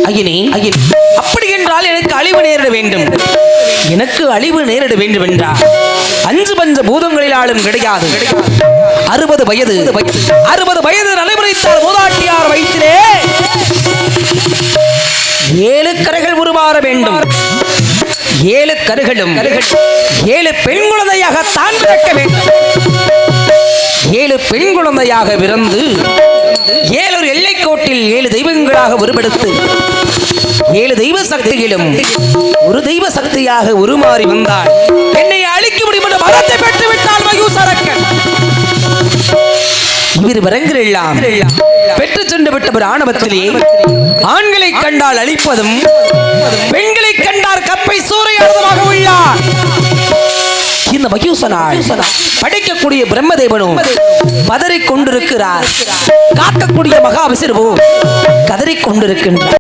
ஐயனே அப்படி என்றால் எனக்கு அழிவு நேரிட வேண்டும். எனக்கு அழிவு நேரிட வேண்டும் என்றால் 5 பஞ்ச பூதங்களில் ஆளும் கிடையாது. 60 வயது நடைமுறைத்தால் மூதாட்டியார் வயிற்றிலே 7 கரைகள் உருமாற வேண்டும். 7 கருகளும் 7 பெண் குழந்தையாகத்தான் பிறக்க வேண்டும். 7 பெண் குழந்தையாக பிறந்து 7 எல்லைக்கோட்டில் 7 தெய்வங்களாக உருவெடுத்து 7 தெய்வ சக்திகளும் ஒரு தெய்வ சக்தியாக உருமாறி வந்தால் என்னை அழிக்க முடியும் என்ற மரத்தை பெற்றுவிட்டால் மயூசரக்கன். இவர் வரங்கள் எல்லாம் பெற்று சென்று விட்ட ஆணவத்திலே ஆண்களை கண்டால் அழிப்பதும் பெண்களை கண்டால் கப்பை சூறையாடுவதாக உள்ளார். இந்த மயூசனால் படைக்கக்கூடிய பிரம்மதேவனும் பதறிக் கொண்டிருக்கிறார். காக்கக்கூடிய மகாவிஷ்ணுவும் கதறிக் கொண்டிருக்கின்றார்.